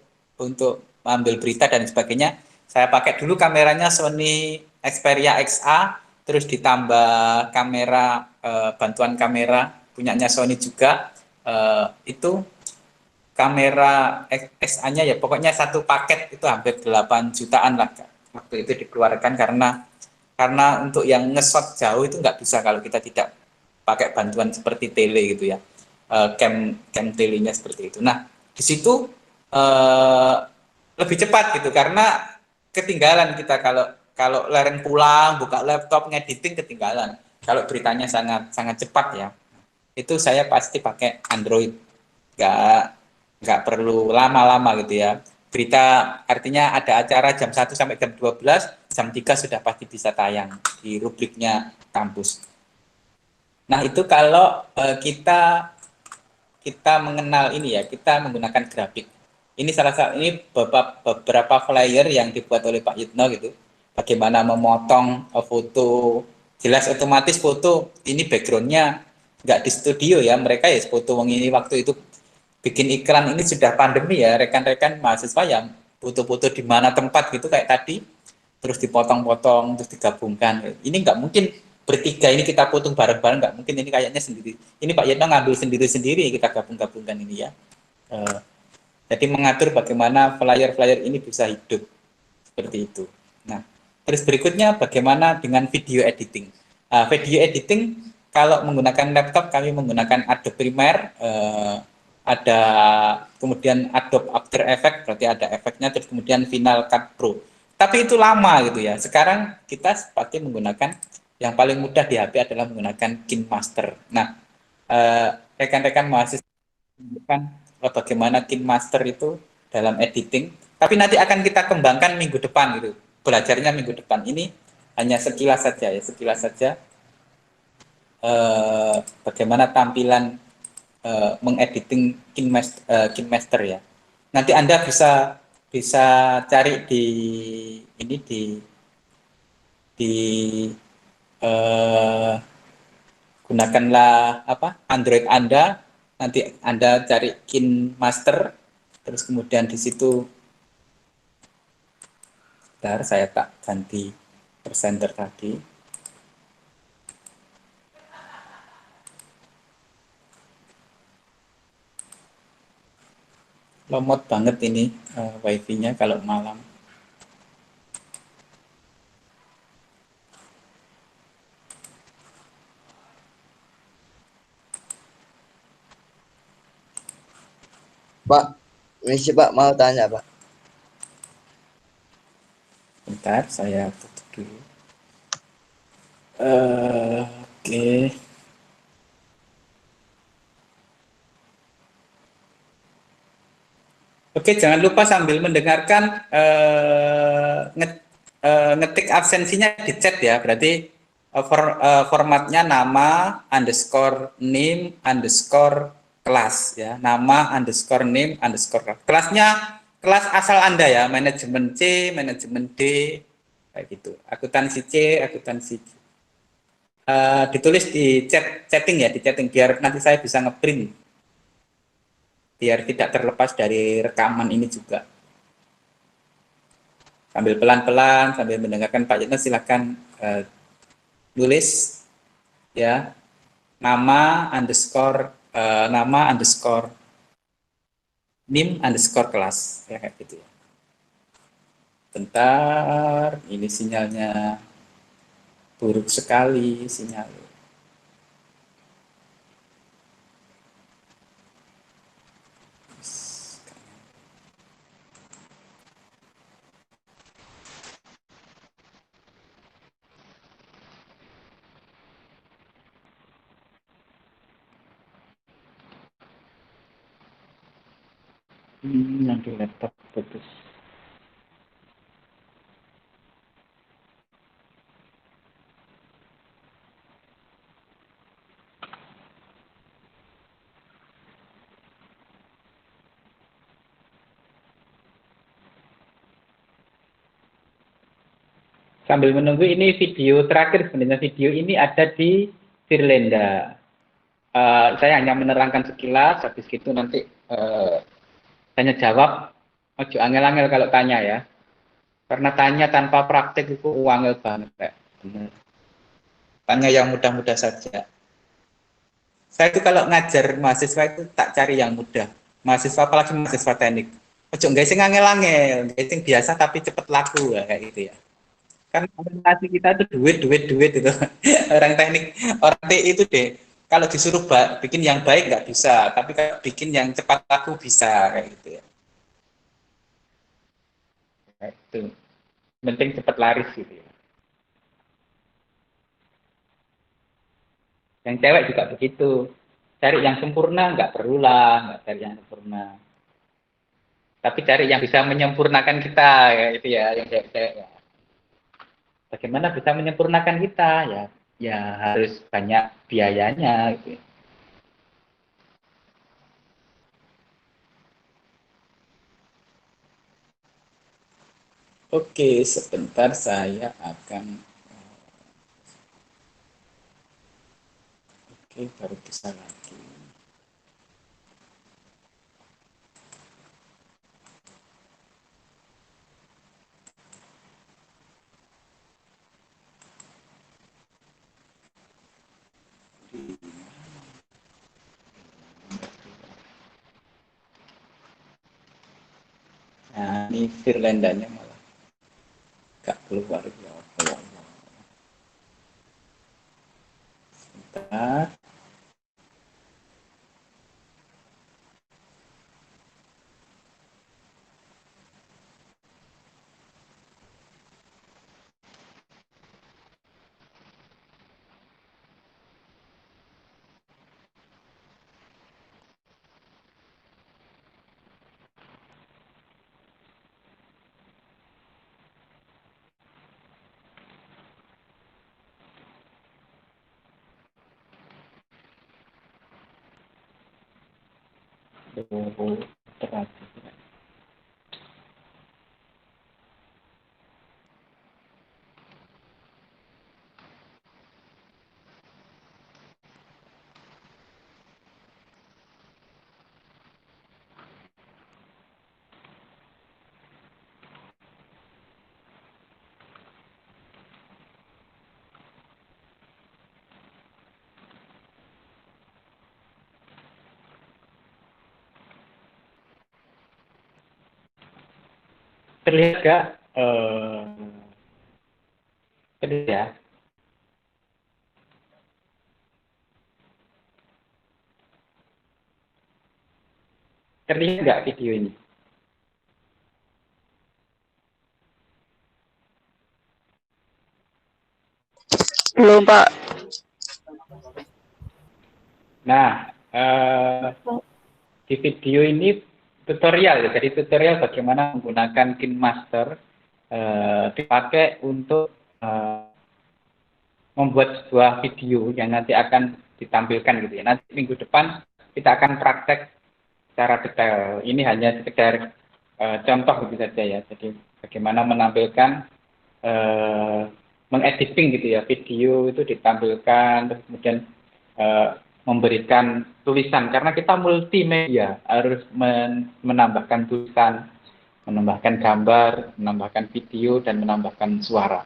mengambil berita dan sebagainya, saya pakai dulu kameranya Sony Xperia XA, terus ditambah kamera, bantuan kamera punyanya Sony juga, itu kamera XA-nya ya pokoknya satu paket itu hampir 8 jutaan lah waktu itu dikeluarkan, karena untuk yang nge-shot jauh itu nggak bisa kalau kita tidak pakai bantuan seperti tele gitu ya, cam telenya seperti itu. Nah di situ eh, lebih cepat gitu, karena ketinggalan kita kalau kalau leren pulang buka laptop ngediting ketinggalan, kalau beritanya sangat sangat cepat ya, itu saya pasti pakai Android, nggak nggak perlu lama-lama gitu ya. Berita artinya ada acara jam 1 sampai jam 12, jam 3 sudah pasti bisa tayang di rubriknya kampus. Nah itu kalau kita kita mengenal ini ya, kita menggunakan grafik. Ini salah satu, ini beberapa flyer yang dibuat oleh Pak Yitno gitu. Bagaimana memotong foto, jelas otomatis foto ini backgroundnya nggak di studio ya, mereka ya foto ini waktu itu bikin iklan ini sudah pandemi ya, rekan-rekan mahasiswa yang foto-foto di mana tempat gitu kayak tadi, terus dipotong-potong terus digabungkan. Ini nggak mungkin bertiga ini kita potong bareng-bareng, nggak mungkin, ini kayaknya sendiri. Ini Pak Yeno ngambil sendiri-sendiri, kita gabung-gabungkan ini ya. Eh, jadi mengatur bagaimana flyer-flyer ini bisa hidup seperti itu. Nah, terus berikutnya bagaimana dengan video editing. Video editing kalau menggunakan laptop kami menggunakan Adobe Premiere, ada kemudian Adobe After Effects, berarti ada efeknya, terus kemudian Final Cut Pro. Tapi itu lama gitu ya. Sekarang kita pakai menggunakan yang paling mudah di HP adalah menggunakan KineMaster. Nah, rekan-rekan mahasiswa kan bagaimana KineMaster itu dalam editing. Tapi nanti akan kita kembangkan minggu depan gitu. Belajarnya minggu depan. Ini hanya sekilas saja ya, sekilas saja bagaimana tampilan mengediting KineMaster ya. Nanti Anda bisa bisa cari di ini di eh, gunakanlah apa Android Anda, nanti Anda cari KineMaster, terus kemudian di situ, bentar saya tak ganti presenter tadi. lemot banget ini wifi-nya kalau malam. Pak, misi Pak mau tanya Pak. Bentar, saya tutup dulu. Oke. Oke, jangan lupa sambil mendengarkan ngetik absensinya di chat ya. Berarti formatnya nama underscore name underscore kelas ya. Nama underscore name underscore kelas. Kelasnya kelas asal Anda ya. Manajemen C, manajemen D, kayak gitu. Akuntansi C, akuntansi C. Ditulis di chatting ya, di chatting biar nanti saya bisa ngeprint biar tidak terlepas dari rekaman ini juga. Sambil pelan-pelan sambil mendengarkan Pak Yitno silakan tulis ya nama underscore nim underscore kelas ya kayak gitu ya. Bentar, ini sinyalnya buruk sekali sinyal. Nanti laptop putus. Sambil menunggu ini video terakhir sebenarnya video ini ada di Firlenda. Saya hanya menerangkan sekilas, habis itu nanti tanya jawab. Ojo angel-angel kalau tanya ya. Karena tanya tanpa praktek itu angel banget, Pak. Benar. Tanya yang mudah-mudah saja. Saya itu kalau ngajar mahasiswa itu tak cari yang mudah. Mahasiswa apalagi mahasiswa teknik. Ojo nggak sih angel-angel, nggak sih biasa tapi cepet laku ya, kayak gitu ya. Karena orientasi kita itu duit, duit, duit itu. Orang teknik, orang TI itu deh. Kalau disuruh bikin yang baik nggak bisa, tapi kalau bikin yang cepat laku bisa kayak gitu ya. Kayak itu. Penting cepat laris gitu ya. Yang cewek juga begitu. Cari yang sempurna nggak perlulah, nggak cari yang sempurna. Tapi cari yang bisa menyempurnakan kita, kayak itu ya, yang cewek-cewek ya. Bagaimana bisa menyempurnakan kita ya? Ya harus banyak biayanya gitu. Oke, sebentar saya akan oke baru bisa lagi. Nah, ini Firlandanya malah gak keluar ya. Sebentar. Oh, terakhir. Terlihat nggak? Terlihat ya? Terlihat nggak video ini? Belum, Pak. Nah, di video ini tutorial ya. Jadi tutorial bagaimana menggunakan KineMaster dipakai untuk membuat sebuah video yang nanti akan ditampilkan gitu ya. Nanti minggu depan kita akan praktek secara detail. Ini hanya sekedar contoh gitu saja ya. Jadi bagaimana menampilkan mengediting gitu ya, video itu ditampilkan, terus kemudian memberikan tulisan karena kita multimedia, harus menambahkan tulisan, menambahkan gambar, menambahkan video dan menambahkan suara.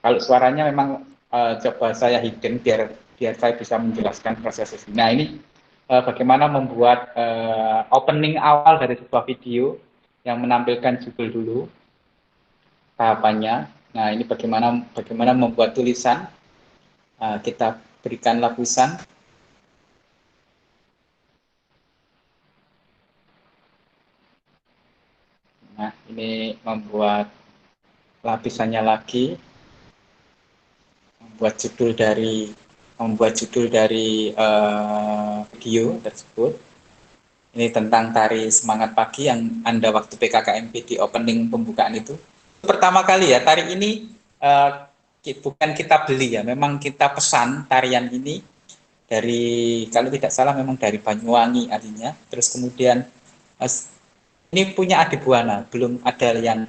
Kalau suaranya memang coba saya hidden biar saya bisa menjelaskan proses ini. Nah, ini bagaimana membuat opening awal dari sebuah video yang menampilkan judul dulu tahapannya. Nah, ini bagaimana membuat tulisan. Kita berikan lapisan. Nah, ini membuat lapisannya lagi, membuat judul dari video tersebut. Ini tentang tari semangat pagi yang Anda waktu PKKMP di opening pembukaan itu. Pertama kali ya, tari ini bukan kita beli ya, memang kita pesan tarian ini dari, kalau tidak salah memang dari Banyuwangi artinya. Terus kemudian ini punya Adi Buana, belum ada yang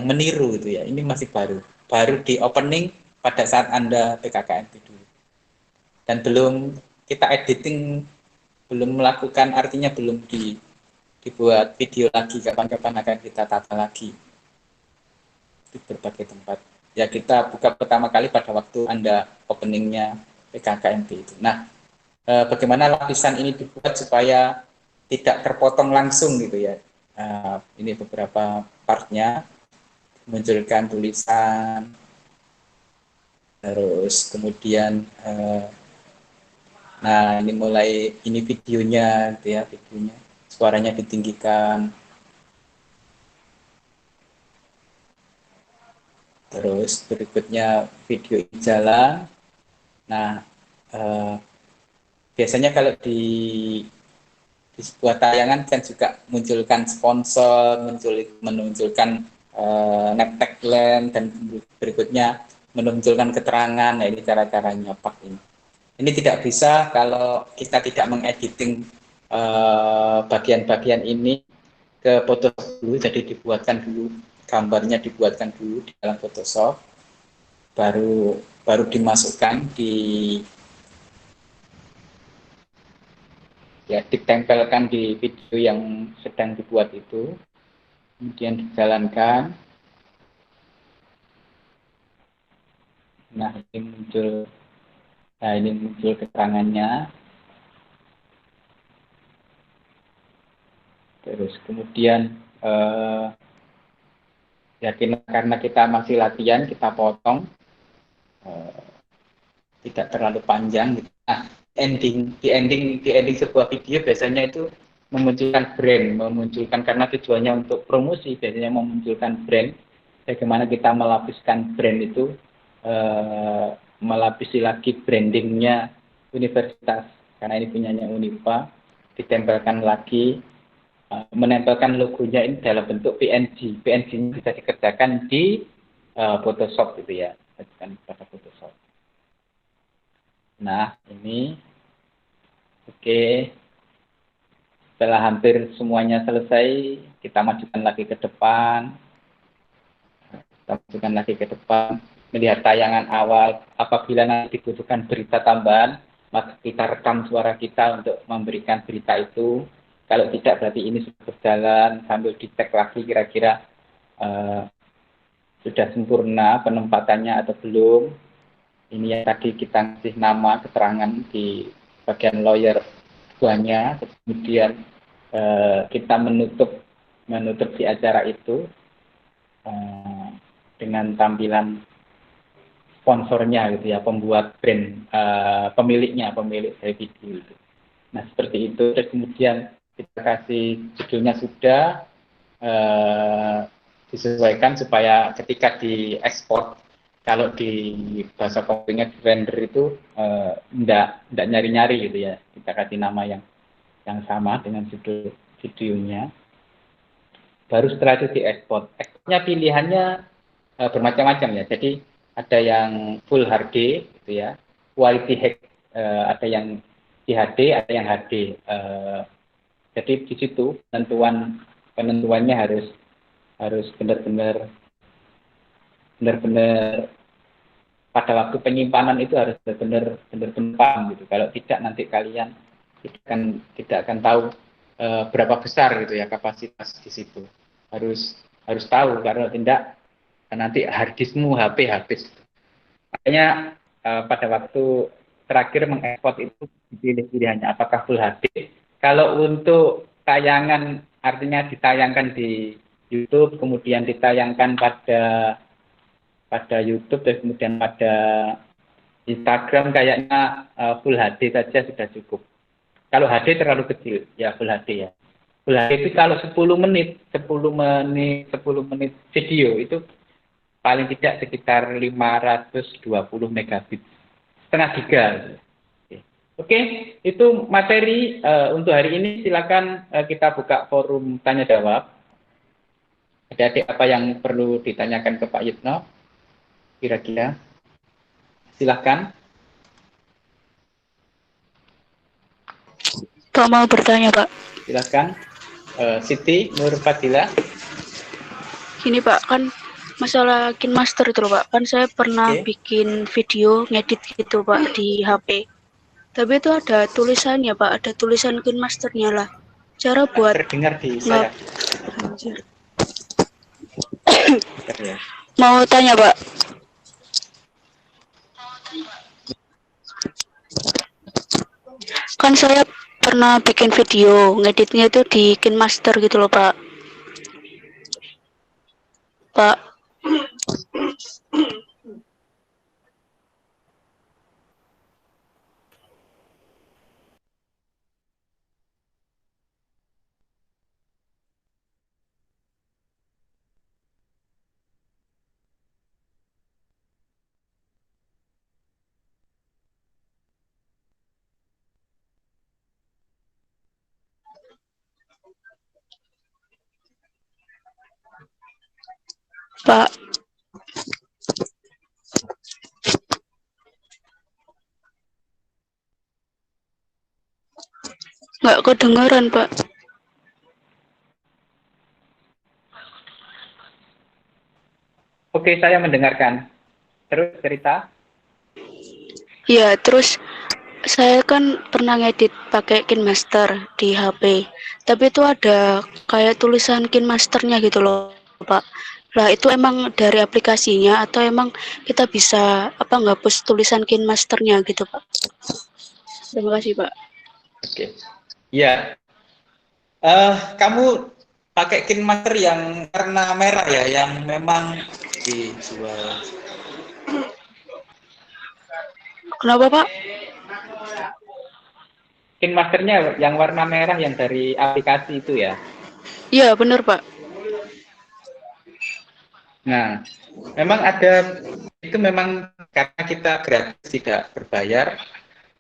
meniru itu ya. Ini masih baru di opening pada saat Anda PKKMP dulu. Dan belum kita editing, belum melakukan, artinya belum dibuat video lagi, kapan-kapan akan kita tata lagi di berbagai tempat. Ya, kita buka pertama kali pada waktu Anda openingnya PKKMP itu. Nah, bagaimana lapisan ini dibuat supaya tidak terpotong langsung gitu ya. Ini beberapa partnya, munculkan tulisan, terus kemudian nah ini videonya gitu ya, videonya suaranya ditinggikan, terus berikutnya video ini jalan. Nah, biasanya kalau di sebuah tayangan kan juga munculkan sponsor, menunjukkan name tagline, dan berikutnya menunjukkan keterangan. Nah, ini cara-caranya Pak ini. Ini tidak bisa kalau kita tidak mengediting bagian-bagian ini ke Photoshop dulu, jadi dibuatkan dulu gambarnya, dibuatkan dulu di dalam Photoshop, baru dimasukkan ditempelkan di video yang sedang dibuat itu, kemudian dijalankan. Nah, ini muncul keterangannya. Terus kemudian karena kita masih latihan, kita potong tidak terlalu panjang gitu. Nah, di ending sebuah video biasanya itu memunculkan karena tujuannya untuk promosi, biasanya memunculkan brand. Bagaimana kita melapiskan brand itu, melapisi lagi brandingnya universitas, karena ini punyanya Unifa, ditempelkan lagi, menempelkan logonya ini dalam bentuk PNG. PNG bisa dikerjakan di Photoshop gitu ya, pada Photoshop. Nah, ini oke. Setelah hampir semuanya selesai, kita majukan lagi ke depan. Melihat tayangan awal. Apabila nanti dibutuhkan berita tambahan, maka kita rekam suara kita untuk memberikan berita itu. Kalau tidak, berarti ini sudah berjalan, sambil dicek lagi kira-kira sudah sempurna penempatannya atau belum. Ini yang tadi kita ngasih nama, keterangan di bagian lawyer buahnya, kemudian kita menutup di acara itu. dengan tampilan sponsornya gitu ya, pembuat brand, pemilik dari video itu. Nah seperti itu. Terus kemudian kita kasih judulnya sudah, disesuaikan supaya ketika diekspor, kalau di bahasa codingnya di render itu enggak nyari-nyari gitu ya, kita kasih nama yang sama dengan judul videonya. Baru setelah itu diekspor. Ekspornya pilihannya bermacam-macam ya. Jadi ada yang full HD gitu ya, quality hack, ada yang HD, ada yang HD. Jadi di situ penentuannya harus benar-benar pada waktu penyimpanan itu harus benar-benar paham gitu. Kalau tidak nanti kalian tidak akan tahu berapa besar gitu ya kapasitas di situ. Harus tahu, karena tidak nanti harddiskmu HP habis. Makanya pada waktu terakhir mengekspor itu dipilih pilihannya apakah full HD. Kalau untuk tayangan, artinya ditayangkan di YouTube, kemudian ditayangkan pada YouTube dan kemudian pada Instagram, kayaknya full HD saja sudah cukup. Kalau HD terlalu kecil, ya full HD ya. Full HD itu kalau 10 menit video itu paling tidak sekitar 520 megabit, setengah giga. Oke, itu materi untuk hari ini. Silakan kita buka forum tanya jawab. Adik-adik apa yang perlu ditanyakan ke Pak Yitno? Kira-kira, silakan. Pak mau bertanya, Pak. Silakan. Siti Nur Fadila. Gini, Pak, kan masalah KineMaster itu loh, Pak. Kan saya pernah bikin video ngedit gitu, Pak, di HP. Tapi itu ada tulisannya, Pak. Ada tulisan KineMasternya lah. Cara buat terdengar di saya. Mau tanya, Pak. Kan saya pernah bikin video ngeditnya itu di KineMaster gitu loh, Pak. Pak. Pak. Nggak kedengaran, Pak. Oke, saya mendengarkan. Terus cerita. Ya, terus saya kan pernah ngedit pakai KineMaster di HP. Tapi itu ada kayak tulisan KineMasternya gitu loh, Pak. Lah itu emang dari aplikasinya atau emang kita bisa ngapus tulisan KineMasternya gitu, Pak? Terima kasih, Pak. Oke. Ya. Kamu pakai KineMaster yang warna merah ya, yang memang dijual. Kenapa, Pak? KineMasternya yang warna merah yang dari aplikasi itu ya? Iya, benar, Pak. Nah, memang ada, itu memang karena kita gratis tidak berbayar,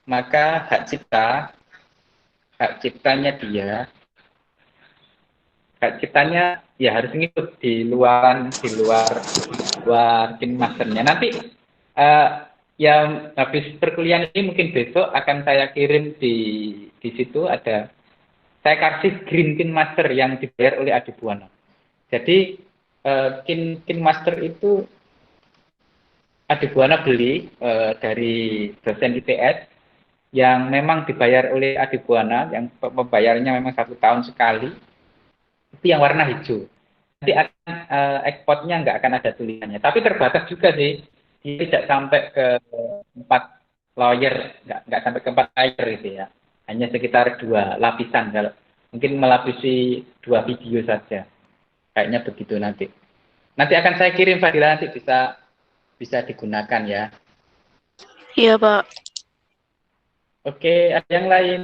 maka hak ciptanya ya harus ngikut di luar KineMasternya. Nanti yang habis perkuliahan ini mungkin besok akan saya kirim di situ ada, saya kasih green KineMaster yang dibayar oleh Adi Buwana. Jadi KineMaster itu Adi Buwana beli dari dosen ITS yang memang dibayar oleh Adi Buwana, yang pembayarannya memang 1 tahun sekali, itu yang warna hijau. Nanti akan ekspornya nggak akan ada tulisannya, tapi terbatas juga sih, dia tidak sampai ke 4 layer, nggak sampai ke 4 layer gitu ya, hanya sekitar 2 lapisan, kalau mungkin melapisi 2 video saja, kayaknya begitu nanti. Nanti akan saya kirim Fadila, nanti bisa digunakan ya. Iya, Pak. Oke, ada yang lain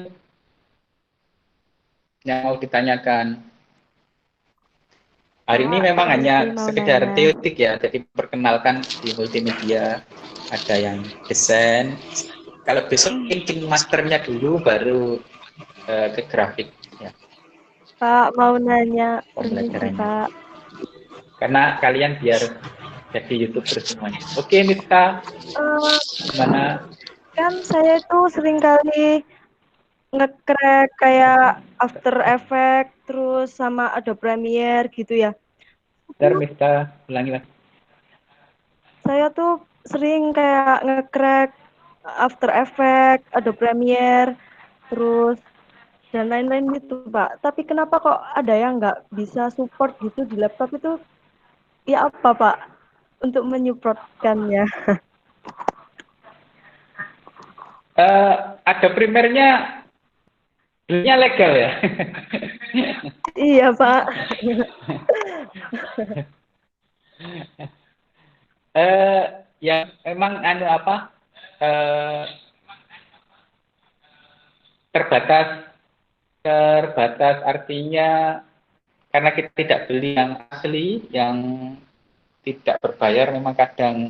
yang mau ditanyakan? Hari ini memang hanya sekedar teoretik ya, jadi perkenalkan di multimedia, ada yang desain. Kalau besok mungkin masternya dulu, baru ke grafik ya, Pak, mau nanya permisi, pembelajarannya. Pak. Karena kalian biar jadi YouTuber semuanya. Oke, Miftah, Eh, gimana? kan saya itu sering kali nge-crack kayak After Effects, terus sama Adobe Premiere gitu ya. Bentar, Miftah, ulangi lagi. Saya tuh sering kayak nge-crack After Effects, Adobe Premiere, terus dan lain-lain gitu, Pak. Tapi kenapa kok ada yang nggak bisa support gitu di laptop itu? Ya apa, Pak? Untuk menyupportkannya. Ada primernya, belinya legal ya. Iya, Pak. Ya emang anu apa, terbatas artinya karena kita tidak beli yang asli, yang tidak berbayar, memang kadang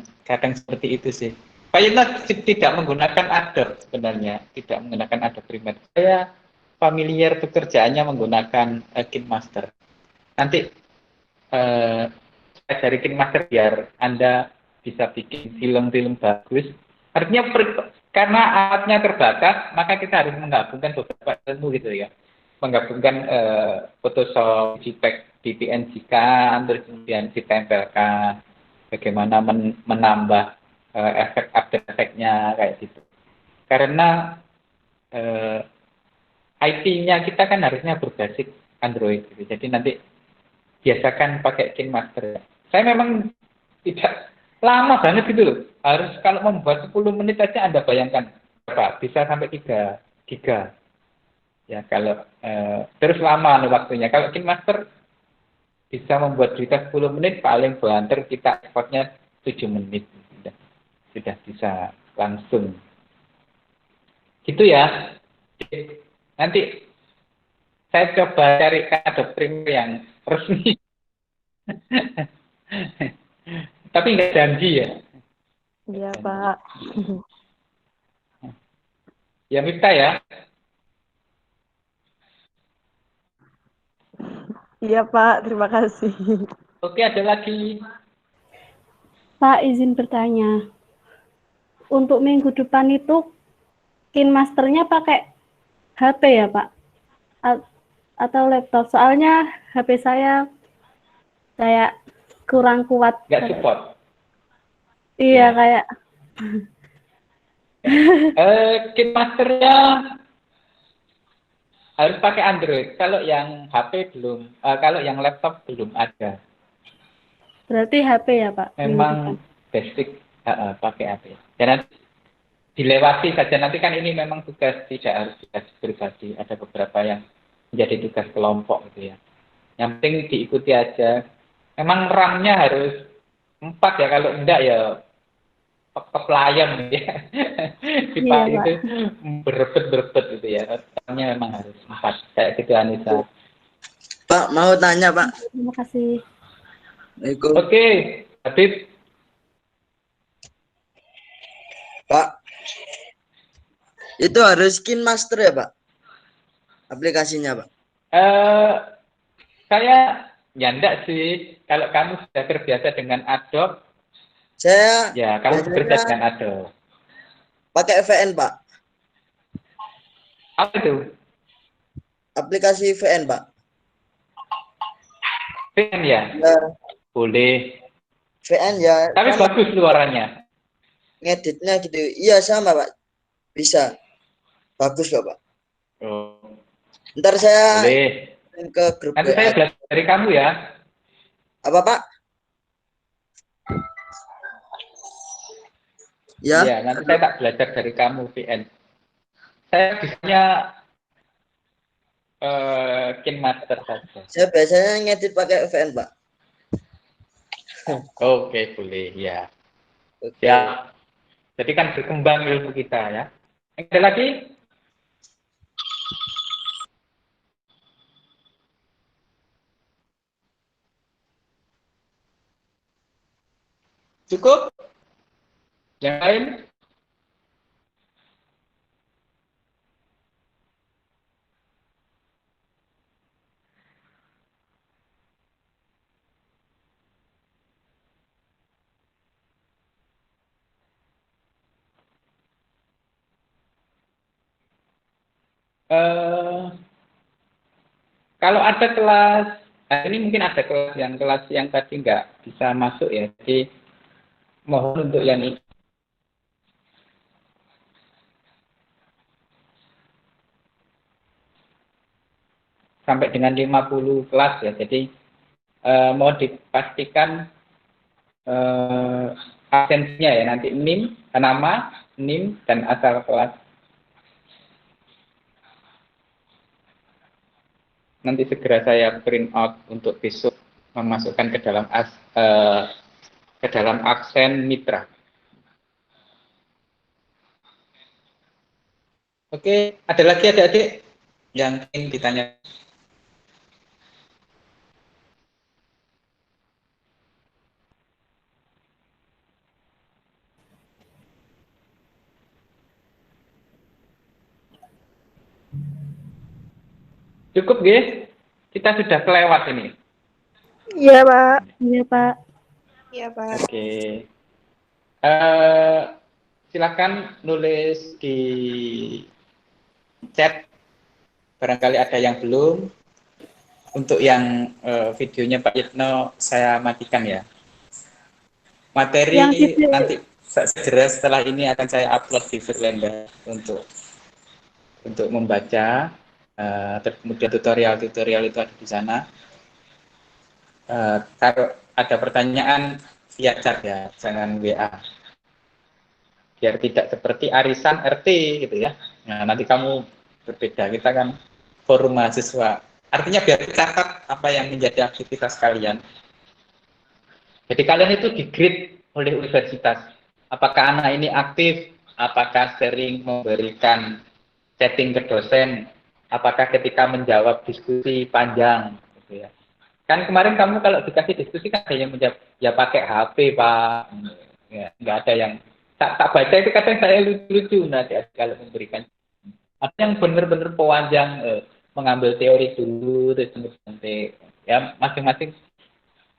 seperti itu sih. Pak Yunus tidak menggunakan Adobe sebenarnya, tidak menggunakan Adobe Premiere. Saya familiar pekerjaannya menggunakan KineMaster. Nanti saya dari KineMaster biar Anda bisa bikin film-film bagus. Artinya karena alatnya terbatas, maka kita harus menggabungkan beberapa ilmu gitu ya. Menggabungkan Photoshop, JPEG, PNG-kan, terus kemudian ditempelkan, bagaimana menambah efek After Effects-nya kayak gitu. Karena IT-nya kita kan harusnya berbasis Android gitu. Jadi nanti biasakan pakai KineMaster. Saya memang tidak lama banget gitu loh. Harus kalau membuat 10 menit aja Anda bayangkan berapa? Bisa sampai 3 giga. Ya kalau terus lama nih waktunya. Kalau KineMaster bisa membuat berita 10 menit, paling banter kita ekspornya 7 menit. Sudah bisa langsung. Gitu ya. Nanti saya coba cari Adobe Premiere yang resmi. Tapi nggak janji ya. Iya, Pak. Ya minta ya. Iya, Pak. Terima kasih. Oke, ada lagi. Pak, izin bertanya. Untuk minggu depan itu KineMaster-nya pakai HP ya, Pak? Atau laptop? Soalnya HP saya kayak kurang kuat. Nggak support. Iya, Ya. kayak KineMaster-nya harus pakai Android. Kalau yang HP belum, kalau yang laptop belum ada. berarti HP ya, Pak? Memang basic pakai HP. Dan nanti dilewati saja. Nanti kan ini memang tugas, tidak harus tugas pribadi. Ada beberapa yang menjadi tugas kelompok gitu ya. Yang penting diikuti aja. Memang RAM-nya harus 4 ya. Kalau enggak ya kepelayang ya. Pak Iya, itu berebet gitu ya. RAM-nya memang harus 4. Kayak gitu Anissa. Pak, mau tanya, Pak. Terima kasih. Assalamualaikum. Oke, Habib. Pak, itu harus KineMaster ya, Pak? Aplikasinya, Pak? Saya ya enggak sih. Kalau kamu sudah terbiasa dengan Adobe, Saya ya kamu bekerja dengan Adobe. pakai VN, Pak. Apa itu? Aplikasi VN, Pak. VN ya? Ya, Boleh. VN ya. Tapi sama bagus suaranya. ngeditnya gitu. Iya, sama, Pak. Bisa. Bagus kok, Pak. Oh, Ntar saya boleh. ke grup Nanti saya WA. belajar dari kamu ya. Apa, Pak? Ya. Iya, nanti saya tak belajar dari kamu VN. Saya bisanya KineMaster saja. Saya biasanya ngedit pakai VN, Pak. Oke, boleh ya. Oke. Ya. Jadi kan berkembang ilmu kita ya. Ada lagi? Cukup? Yang lain? Eh, kalau ada kelas, ini mungkin ada kelas yang tadi nggak bisa masuk ya. Jadi mohon untuk yang ini. Sampai dengan 50 kelas ya. Jadi mau dipastikan absensinya ya, nanti NIM, nama, NIM, dan asal kelas. Nanti segera saya print out untuk besok memasukkan ke dalam absen mitra. Oke, ada lagi adik-adik yang ingin ditanya? Cukup, G? Kita sudah kelewat ini. Iya, Pak. Iya, Pak. Iya, Pak. Oke. Silakan nulis di chat. Barangkali ada yang belum. Untuk yang videonya Pak Yitno saya matikan ya. Materi nanti segera setelah ini akan saya upload di Verlenda untuk membaca. Kemudian tutorial itu ada di sana. Kalau ada pertanyaan via chat ya, jangan WA. Biar tidak seperti arisan RT gitu ya. Nah, nanti kamu berbeda, kita kan forum mahasiswa. Artinya biar dicatat apa yang menjadi aktivitas kalian. Jadi kalian itu di-grade oleh universitas. Apakah anak ini aktif, apakah sering memberikan chatting ke dosen, apakah ketika menjawab diskusi panjang gitu ya. Kan kemarin kamu kalau dikasih diskusi kan ada yang menjawab, ya pakai HP Pak, ya, nggak ada yang tak baca itu kadang saya lucu-lucu nanti kalau memberikan. Ada yang benar-benar pewanjang, mengambil teori dulu terus nanti ya masing-masing.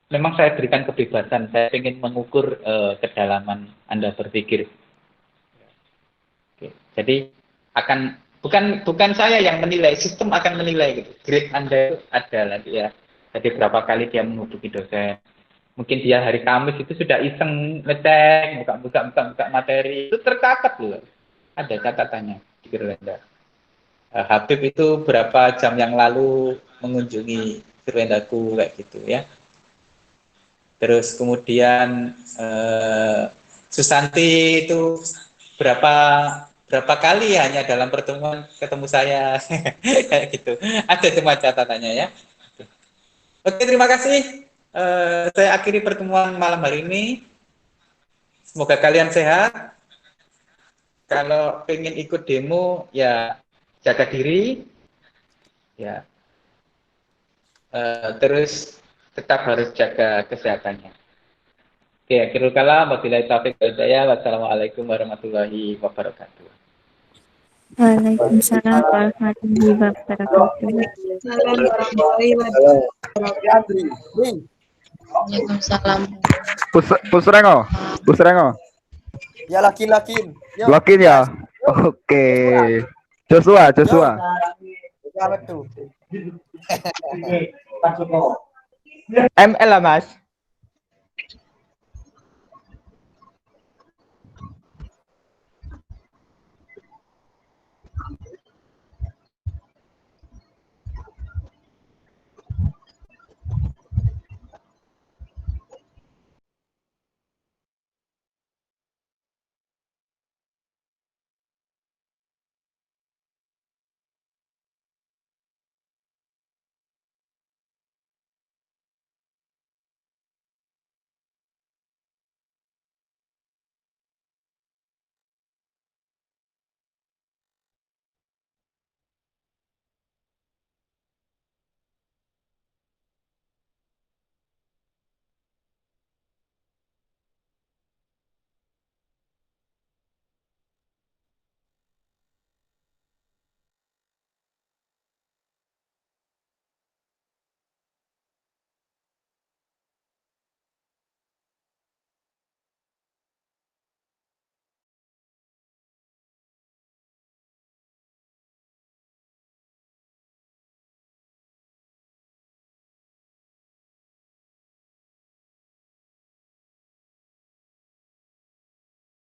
Memang saya berikan kebebasan, saya ingin mengukur kedalaman Anda berpikir. Oke, jadi akan bukan saya yang menilai, sistem akan menilai gitu. Grade Anda itu ada lagi ya. Jadi berapa kali dia menghubungi dosen. Mungkin dia hari Kamis itu sudah iseng ngecek, buka materi. Itu tercatat loh. Ada catatannya. Habib itu berapa jam yang lalu mengunjungi Firwendaku kayak gitu ya. Terus kemudian Susanti itu berapa kali hanya dalam pertemuan ketemu saya kayak gitu. Ada semua catatannya ya. Oke, terima kasih. Saya akhiri pertemuan malam hari ini. Semoga kalian sehat. Kalau pengen ikut demo, ya jaga diri. Ya. Terus tetap harus jaga kesehatannya. Oke, akhirul kalam. Wabillahi taufiq wal hidayah. Wassalamualaikum warahmatullahi wabarakatuh. Waalaikumsalam warahmatullahi wabarakatuh. Salam warahmatullahi wabarakatuh. Waalaikumsalam. Pusrengo. Ya lakin. Yo. Lokin ya. Oke. Joshua. Apa tuh? ML lah Mas.